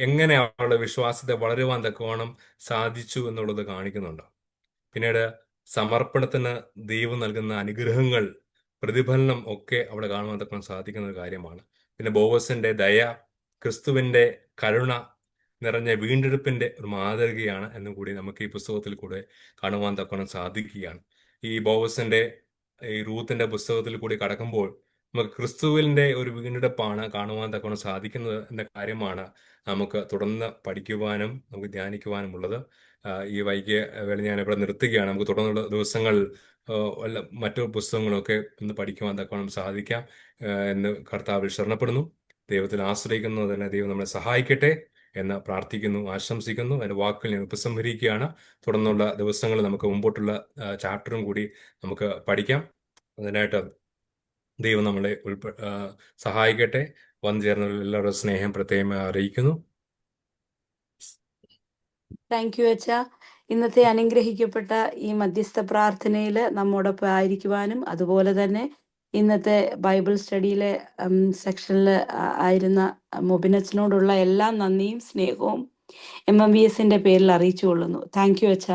എങ്ങനെ അവളുടെ വിശ്വാസത്തെ വളരുവാൻ തക്കവണ്ണം സാധിച്ചു എന്നുള്ളത് കാണിക്കുന്നുണ്ട്. പിന്നീട് സമർപ്പണത്തിന് ദൈവം നൽകുന്ന അനുഗ്രഹങ്ങൾ, പ്രതിഫലനം ഒക്കെ അവിടെ കാണുവാൻ തക്ക സാധിക്കുന്ന ഒരു കാര്യമാണ്. പിന്നെ ബോവസിന്റെ ദയ, ക്രിസ്തുവിന്റെ കരുണ നിറഞ്ഞ വീണ്ടെടുപ്പിന്റെ ഒരു മാതൃകയാണ് എന്നും കൂടി നമുക്ക് ഈ പുസ്തകത്തിൽ കൂടെ കാണുവാൻ തക്കണം സാധിക്കുകയാണ്. ഈ ബോവസിന്റെ ഈ റൂത്തിന്റെ പുസ്തകത്തിൽ കൂടി കടക്കുമ്പോൾ നമുക്ക് ക്രിസ്തുവിന്റെ ഒരു വീണ്ടെടുപ്പാണ് കാണുവാൻ തക്കണം സാധിക്കുന്നത് എന്ന കാര്യമാണ് നമുക്ക് തുടർന്ന് പഠിക്കുവാനും നമുക്ക് ധ്യാനിക്കുവാനും ഉള്ളത്. ഈ വൈകിയ വേള ഞാൻ ഇവിടെ നിർത്തുകയാണ്. നമുക്ക് തുടർന്നുള്ള ദിവസങ്ങൾ വല്ല മറ്റു പുസ്തകങ്ങളൊക്കെ ഇന്ന് പഠിക്കുവാൻ തക്കവണ്ണം സാധിക്കാം എന്ന് കർത്താവിൽ ശരണപ്പെടുന്നു. ദൈവത്തിൽ ആശ്രയിക്കുന്നതിന് ദൈവം നമ്മളെ സഹായിക്കട്ടെ എന്ന് പ്രാർത്ഥിക്കുന്നു, ആശംസിക്കുന്നു. അതിന്റെ വാക്കുകൾ ഞാൻ ഉപസംഹരിക്കുകയാണ്. തുടർന്നുള്ള ദിവസങ്ങളിൽ നമുക്ക് മുമ്പോട്ടുള്ള ചാപ്റ്ററും കൂടി നമുക്ക് പഠിക്കാം. അതിനായിട്ട് ദൈവം നമ്മളെ സഹായിക്കട്ടെ. വന്നു ചേർന്ന എല്ലാവരുടെ സ്നേഹം പ്രത്യേകം അറിയിക്കുന്നു. താങ്ക് യു അച്ഛ. ഇന്നത്തെ അനുഗ്രഹിക്കപ്പെട്ട ഈ മധ്യസ്ഥ പ്രാർത്ഥനയിൽ നമ്മോടൊപ്പം ആയിരിക്കുവാനും അതുപോലെ തന്നെ ഇന്നത്തെ ബൈബിൾ സ്റ്റഡിയിലെ സെക്ഷനിൽ ആയിരുന്ന മൊബിനച്ചനോടുള്ള എല്ലാ നന്ദിയും സ്നേഹവും MMVSന്റെ പേരിൽ അറിയിച്ചു കൊള്ളുന്നു. താങ്ക് യു അച്ഛ.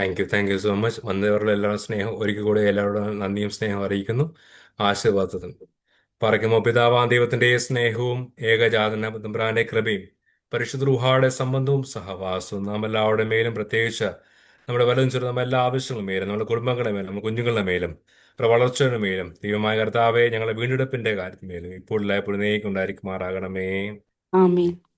Thank you so much. വന്നവരുടെ എല്ലാ സ്നേഹം ഒരിക്കൽ കൂടി എല്ലാവരോടും നന്ദിയും സ്നേഹവും അറിയിക്കുന്നു. ആശീർവാദം. പറയ്ക്കുമോ പിതാവാം ദൈവത്തിന്റെ സ്നേഹവും ഏകജാതന തമ്പുരാന്റെ കൃപയും പരിശുദ്ധ റൂഹായുടെ സംബന്ധവും സഹവാസവും നാം എല്ലാവരുടെ മേലും, പ്രത്യേകിച്ച് നമ്മുടെ വലതും ചെറുതും നമ്മുടെ എല്ലാ ആവശ്യങ്ങളുടെ മേലും, നമ്മുടെ കുടുംബങ്ങളുടെ മേലും, നമ്മുടെ കുഞ്ഞുങ്ങളുടെ മേലും, നമ്മുടെ വളർച്ചയുടെ മേലും, ദൈവമായ കർത്താവെ ഞങ്ങളുടെ വീണ്ടെടുപ്പിന്റെ കാര്യത്തിന്മേലും ഇപ്പോൾ എല്ലായ്പ്പോഴും ഉണ്ടായിരിക്കുമാറാകണമേ. ആമേൻ.